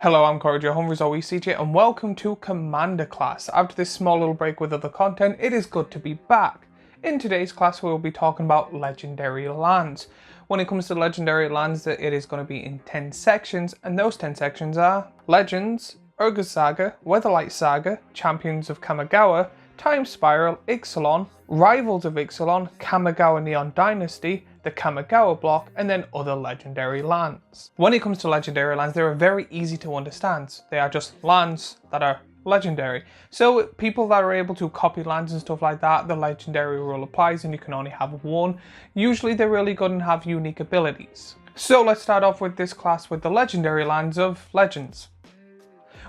Hello, I'm Corey, your home resort CJ, and welcome to Commander class. After this small little break with other content, it is good to be back. In today's class, we'll be talking about legendary lands. When it comes to legendary lands, it is going to be in 10 sections, and those 10 sections are Legends, Urgus Saga, Weatherlight Saga, Champions of Kamigawa, Time Spiral, Ixalan, Rivals of Ixalan, Kamigawa Neon Dynasty, the Kamigawa block, and then other legendary lands. When it comes to legendary lands, they are very easy to understand. They are just lands that are legendary. So people that are able to copy lands and stuff like that, the legendary rule applies and you can only have one. Usually they're really good and have unique abilities. So let's start off with this class with the legendary lands of Legends.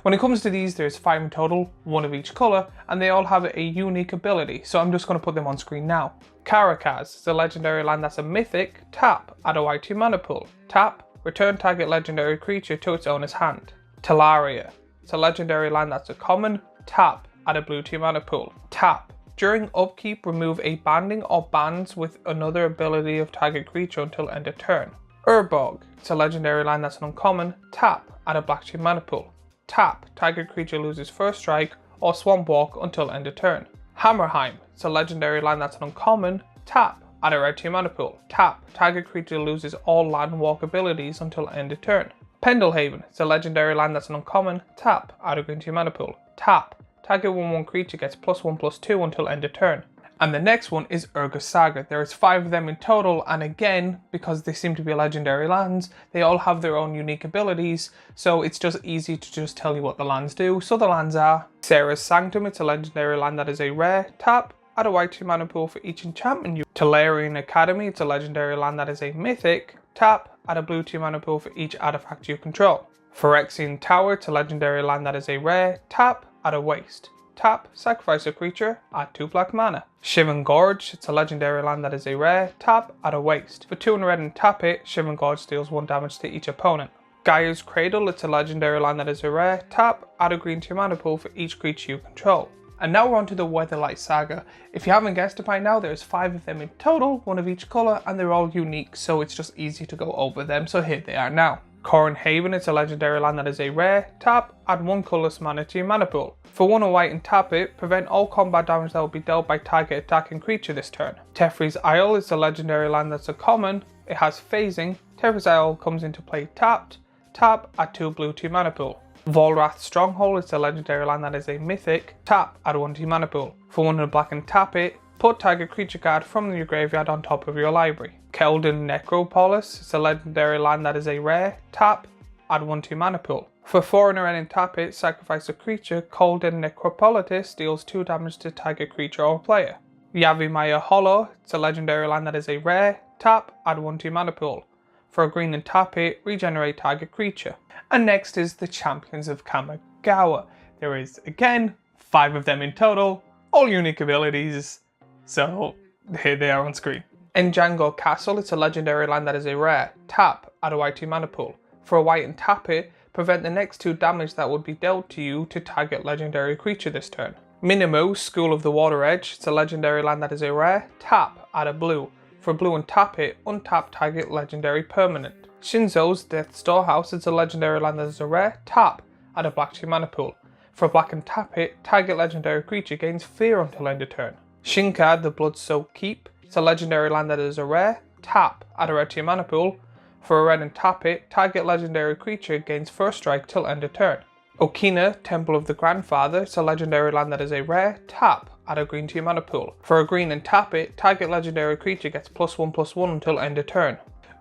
When it comes to these, there's 5 in total, 1 of each colour, and they all have a unique ability, so I'm just going to put them on screen now. Karakaz is a legendary land that's a mythic. Tap, add a white 2 mana pool. Tap, return target legendary creature to its owner's hand. Talaria, it's a legendary land that's a common. Tap, add a blue 2 mana pool. Tap, during upkeep, remove a banding or bands with another ability of target creature until end of turn. Urborg, it's a legendary land that's an uncommon. Tap, add a black 2 mana pool. Tap, target creature loses first strike or swamp walk until end of turn. Hammerheim, it's a legendary land that's an uncommon. Tap, add a red 2 mana pool. Tap, target creature loses all land walk abilities until end of turn. Pendelhaven, it's a legendary land that's an uncommon. Tap, add a green 2 mana pool. Tap, target 1/1 creature gets +1/+2 until end of turn. And the next one is Urgus Saga. There is 5 of them in total, and again, because they seem to be legendary lands, they all have their own unique abilities, so it's just easy to just tell you what the lands do. So the lands are Serra's Sanctum, it's a legendary land that is a rare. Tap, add a white 2 mana pool for each enchantment you. Tolarian Academy, it's a legendary land that is a mythic. Tap, add a blue 2 mana pool for each artifact you control. Phyrexian Tower, it's a legendary land that is a rare. Tap, add a waste. Tap, sacrifice a creature, add 2 black mana. Shivan Gorge, it's a legendary land that is a rare. Tap, add a waste. For 2 and red and tap it, Shivan Gorge deals 1 damage to each opponent. Gaia's Cradle, it's a legendary land that is a rare. Tap, add a green 2 mana pool for each creature you control. And now we're on to the Weatherlight Saga. If you haven't guessed it by now, there's 5 of them in total, 1 of each colour, and they're all unique, so it's just easy to go over them, so here they are now. Corrin Haven, it's a legendary land that is a rare. Tap, add 1 colourless mana to your mana pool. For 1 and white and tap it, prevent all combat damage that will be dealt by target attacking creature this turn. Teferi's Isle is a legendary land that's a common. It has phasing. Teferi's Isle comes into play tapped. Tap, add 2 blue 2 mana pool. Volrath Stronghold is a legendary land that is a mythic. Tap, add 1 2 mana pool. For 1 and black and tap it, put target creature card from your graveyard on top of your library. Keldon Necropolis is a legendary land that is a rare. Tap, add 1 2 mana pool. For 4 and a red and tap it, sacrifice a creature. Keldon Necropolitus deals 2 damage to target creature or player. Yavimaya Hollow, it's a legendary land that is a rare. Tap, add 1 2 mana pool. For a green and tap it, regenerate target creature. And next is the Champions of Kamigawa. There is, again, 5 of them in total, all unique abilities, so here they are on screen. N'Jango Castle, it's a legendary land that is a rare. Tap, add a white 2 mana pool. For a white and tap it, prevent the next 2 damage that would be dealt to you to target legendary creature this turn. Minimo, School of the Water Edge, it's a legendary land that is a rare. Tap, add a blue. For blue and tap it, untap target legendary permanent. Shinzo's Death Storehouse, it's a legendary land that is a rare. Tap, add a black 2 mana pool. For black and tap it, target legendary creature gains fear until end of turn. Shinka, the Blood-Soaked Keep, it's a legendary land that is a rare. Tap, add a red 2 mana pool. For a red and tap it, target legendary creature gains first strike till end of turn. Okina, Temple of the Grandfather, it's a legendary land that is a rare. Tap, add a green 2 mana pool. For a green and tap it, target legendary creature gets +1/+1 until end of turn.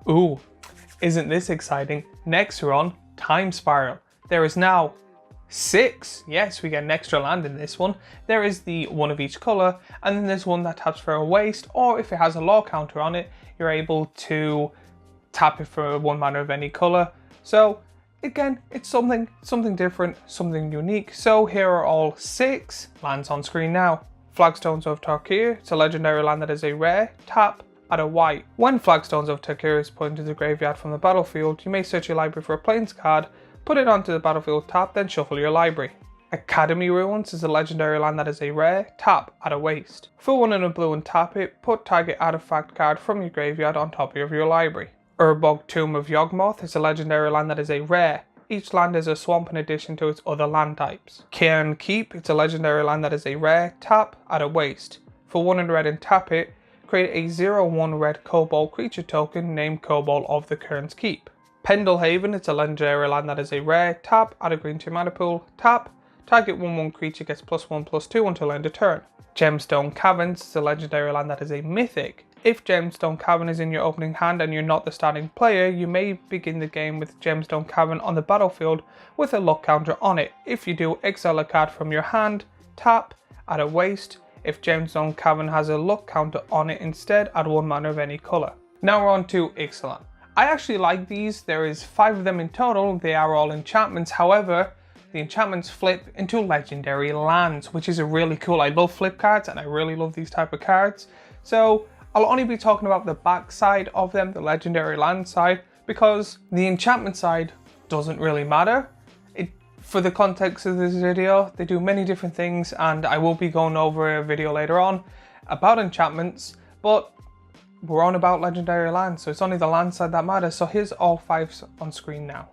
Ooh, isn't this exciting? Next we're on Time Spiral. There is now 6. Yes, we get an extra land in this one. There is the 1 of each colour, and then there's one that taps for a waste, or if it has a law counter on it, you're able to tap it for 1 mana of any colour. So again, it's something different, something unique. So here are all 6 lands on screen now. Flagstones of Tarkir, it's a legendary land that is a rare. Tap, add a white. When Flagstones of Tarkir is put into the graveyard from the battlefield, you may search your library for a plains card, put it onto the battlefield tap, then shuffle your library. Academy Ruins is a legendary land that is a rare. Tap, add a waste. For 1 and a blue and tap it, put target artifact card from your graveyard on top of your library. Urborg Tomb of Yawgmoth is a legendary land that is a rare. each land is a swamp in addition to its other land types. Cairn Keep, it's a legendary land that is a rare. Tap, add a waste. For 1 red and tap it, create a 0/1 red kobold creature token named Kobold of the Cairn's Keep. Pendelhaven, it's a legendary land that is a rare. Tap, add a green to your mana pool. Tap, target 1/1 creature gets +1/+2 until end of turn. Gemstone Caverns, it's a legendary land that is a mythic. If Gemstone Cavern is in your opening hand and you're not the starting player, you may begin the game with Gemstone Cavern on the battlefield with a luck counter on it. If you do, exile a card from your hand, tap, add a waste. If Gemstone Cavern has a luck counter on it instead, add 1 mana of any colour. Now we're on to Ixalan. I actually like these. There is 5 of them in total. They are all enchantments. However, the enchantments flip into legendary lands, which is really cool. I love flip cards and I really love these type of cards. So I'll only be talking about the back side of them, the legendary land side, because the enchantment side doesn't really matter. For the context of this video, they do many different things, and I will be going over a video later on about enchantments, but we're on about legendary lands, so it's only the land side that matters. So here's all 5 on screen now.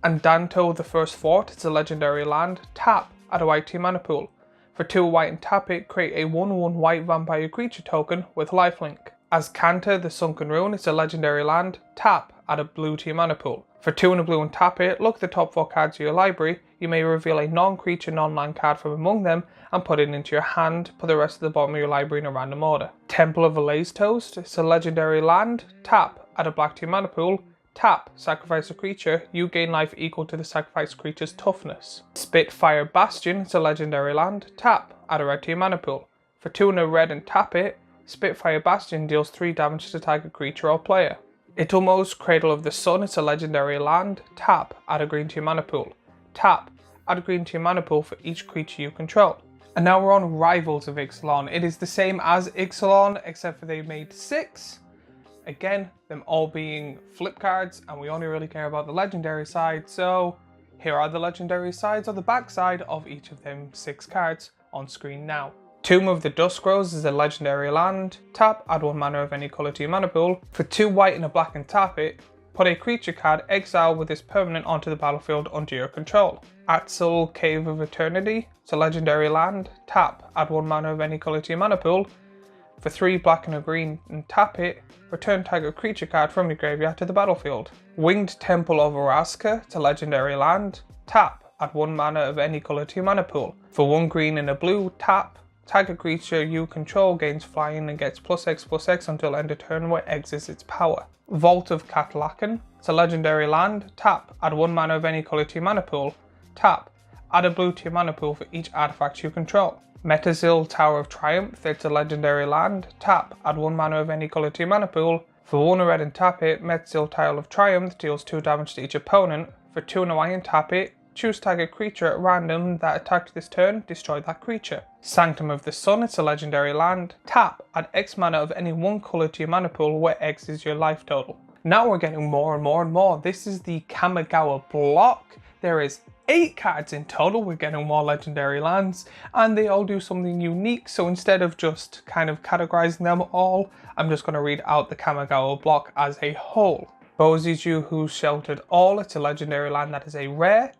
Andanto the First Fort, it's a legendary land. Tap, add a white to your mana pool. For 2 white and tap it, create a 1/1 white vampire creature token with lifelink. Azcanta the Sunken Ruin, it's a legendary land. Tap, add a blue to your mana pool. For 2 and a blue and tap it, look at the top 4 cards of your library. You may reveal a non-creature, non-land card from among them and put it into your hand. Put the rest at the bottom of your library in a random order. Temple of Elazetoast, it's a legendary land. Tap, add a black to your mana pool. Tap, sacrifice a creature, you gain life equal to the sacrificed creature's toughness. Spitfire Bastion, it's a legendary land. Tap, add a red to your mana pool. For 2 and a red and tap it, Spitfire Bastion deals 3 damage to target creature or player. Itlimo's Cradle of the Sun, it's a legendary land. Tap, add a green to your mana pool. Tap, add a green to your mana pool for each creature you control. And now we're on Rivals of Ixalan. It is the same as Ixalan, except for they made 6. Again, them all being flip cards, and we only really care about the legendary side, so here are the legendary sides or the back side of each of them 6 cards on screen now. Tomb of the Duskrose is a legendary land. Tap, add 1 mana of any colour to your mana pool. For 2 white and a black and tap it, put a creature card exile with this permanent onto the battlefield under your control. Atsil Cave of Eternity, it's a legendary land. Tap, add 1 mana of any colour to your mana pool. For 3 black and a green and tap it, return target creature card from your graveyard to the battlefield. Winged Temple of Orazca, it's a legendary land. Tap, add 1 mana of any colour to your mana pool. For 1 green and a blue, tap, target creature you control gains flying and gets +X/+X until end of turn where X is its power. Vault of Catlacan, it's a legendary land. Tap, add 1 mana of any colour to your mana pool. Tap, add a blue to your mana pool for each artifact you control. Metazil Tower of Triumph, it's a legendary land. Tap, add 1 mana of any colour to your mana pool. For 1 red and tap it, Metazil Tower of Triumph deals 2 damage to each opponent. For 2 and a white and tap it, choose target creature at random that attacked this turn, destroy that creature. Sanctum of the Sun, it's a legendary land. Tap, add X mana of any 1 colour to your mana pool where X is your life total. Now we're getting more and more and more. This is the Kamigawa block. There is 8 cards in total. We're getting more legendary lands and they all do something unique. So instead of just kind of categorizing them all, I'm just going to read out the Kamigawa block as a whole. Boziju Who Sheltered All, it's a legendary land that is a rare.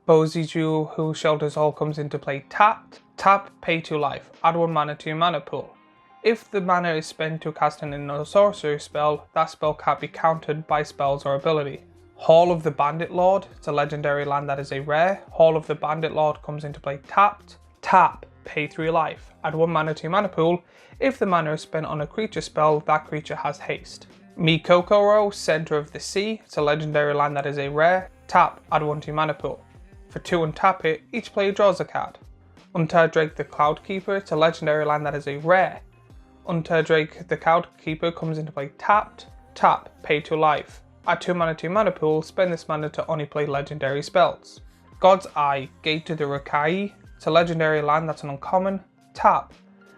Boziju Who Shelters All comes into play tapped. Tap, pay 2 life, add 1 mana to your mana pool. If the mana is spent to cast an sorcery spell, that spell can't be countered by spells or ability. Hall of the Bandit Lord, it's a legendary land that is a rare. Hall of the Bandit Lord comes into play tapped. Tap, pay 3 life, add 1 mana to your mana pool. If the mana is spent on a creature spell, that creature has haste. Mikokoro, Center of the Sea, it's a legendary land that is a rare. Tap, add 1 to your mana pool. For 2 and tap it, each player draws a card. Unterdrake the Cloudkeeper, it's a legendary land that is a rare. Unterdrake the Cloudkeeper comes into play tapped. Tap, pay 2 life. Add 2 mana to your mana pool, spend this mana to only play legendary spells. God's Eye, Gate to the Rakai, it's a legendary land that's an uncommon. Tap,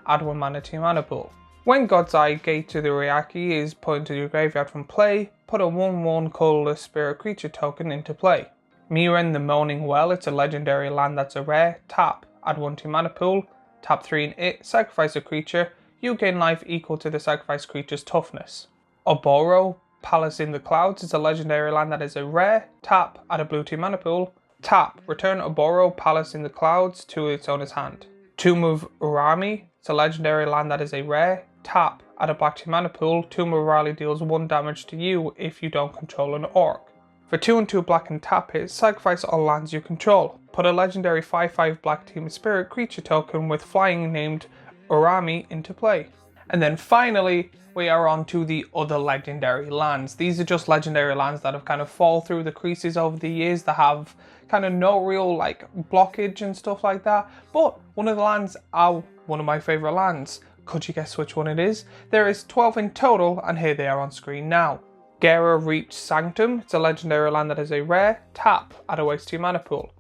add 1 mana to your mana pool. When God's Eye, Gate to the Rakai is put into your graveyard from play, put a 1/1 colourless spirit creature token into play. Miren the Moaning Well, it's a legendary land that's a rare. Tap, add 1 to your mana pool. Tap 3 and it, sacrifice a creature, you gain life equal to the sacrificed creature's toughness. Oboro, Palace in the Clouds. It's a legendary land that is a rare. Tap, add a blue 2 mana pool. Tap, return or borrow Palace in the Clouds to its owner's hand. Tomb of Urami. It's a legendary land that is a rare. Tap, add a black 2 mana pool. Tomb of Urami deals 1 damage to you if you don't control an orc. For 2 and 2 black and tap it, sacrifice all lands you control. Put a legendary 5/5 black Team Spirit creature token with flying named Urami into play. And then finally, we are on to the other legendary lands. These are just legendary lands that have kind of fall through the creases over the years, that have kind of no real like blockage and stuff like that. But one of the lands are one of my favorite lands. Could you guess which one it is? There is 12 in total, and here they are on screen now. Gera Reach Sanctum. It's a legendary land that is a rare. Tap, add a waste 2 mana pool.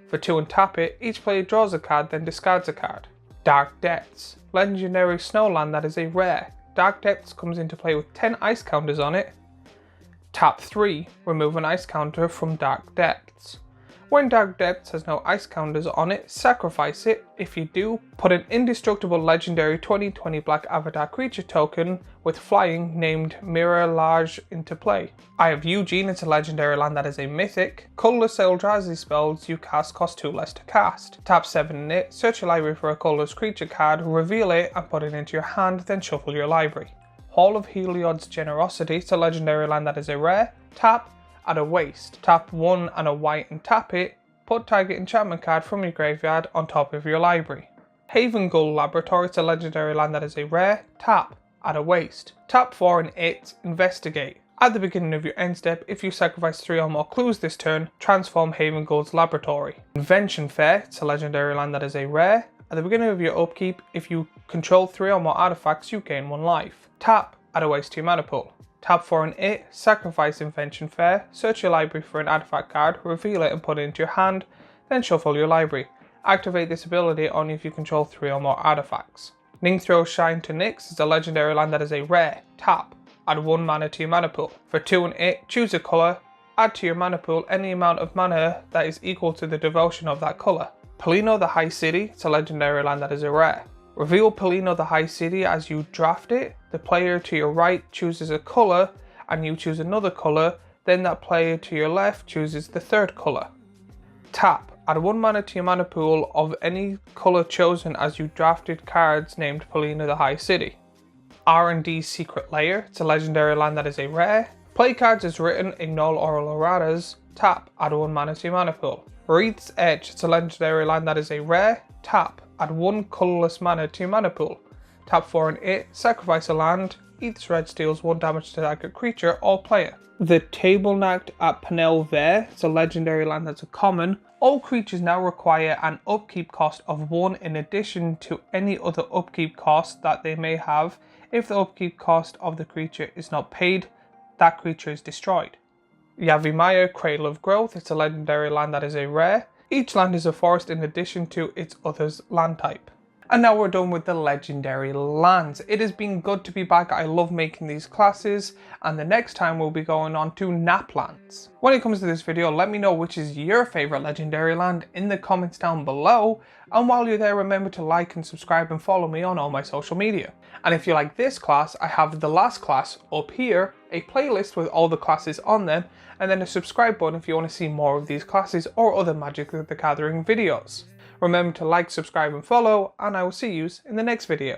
For 2 and tap it, each player draws a card, then discards a card. Dark Depths. Legendary snow land that is a rare. Dark Depths comes into play with 10 ice counters on it. Tap 3, remove an ice counter from Dark Depths. When Dark Depths has no ice counters on it, sacrifice it. If you do, put an indestructible legendary 20/20 black avatar creature token with flying named Mirage into play. Eye of Eugene. It's a legendary land that is a mythic. Colorless Eldrazi spells you cast cost 2 less to cast. Tap 7 in it, search your library for a colorless creature card, reveal it and put it into your hand, then shuffle your library. Hall of Heliod's Generosity. It's a legendary land that is a rare. Tap, add a waste. Tap 1 and a white and tap it. Put target enchantment card from your graveyard on top of your library. Haven Gull Laboratory. It's a legendary land that is a rare. Tap, add a waste. Tap 4 and it, investigate. At the beginning of your end step, if you sacrifice 3 or more clues this turn, transform Haven Gull's Laboratory. Invention Fair. It's a legendary land that is a rare. At the beginning of your upkeep, if you control 3 or more artifacts, you gain 1 life. Tap, add a waste 2 mana pool. Tap 4 and it, sacrifice Invention Fair, search your library for an artifact card, reveal it and put it into your hand, then shuffle your library. Activate this ability only if you control 3 or more artifacts. Ningthro Shine to Nyx is a legendary land that is a rare. Tap, add 1 mana to your mana pool. For 2 and it, choose a colour, add to your mana pool any amount of mana that is equal to the devotion of that colour. Polino the High City. It's a legendary land that is a rare. Reveal Polino the High City as you draft it. The player to your right chooses a colour and you choose another colour, then that player to your left chooses the third colour. Tap, add 1 mana to your mana pool of any colour chosen as you drafted cards named Polino the High City. R&D Secret Lair. It's a legendary land that is a rare. Play cards as written, ignore oral erratas. Tap, add 1 mana to your mana pool. Wreath's Edge. It's a legendary land that is a rare. Tap, add 1 colourless mana to your mana pool. Tap 4 and it, sacrifice a land, each red deals 1 damage to target creature or player. The Tablenact at Penel Vert. It's a legendary land that's a common. All creatures now require an upkeep cost of 1 in addition to any other upkeep cost that they may have. If the upkeep cost of the creature is not paid, that creature is destroyed. Yavimaya Cradle of Growth. It's a legendary land that is a rare. Each land is a forest in addition to its other's land type. And now we're done with the legendary lands. It has been good to be back. I love making these classes, and the next time we'll be going on to Naplands. When it comes to this video, let me know which is your favorite legendary land in the comments down below. And while you're there, remember to like and subscribe and follow me on all my social media. And if you like this class, I have the last class up here, a playlist with all the classes on them, and then a subscribe button if you want to see more of these classes or other Magic the Gathering videos. Remember to like, subscribe and follow, and I will see you in the next video.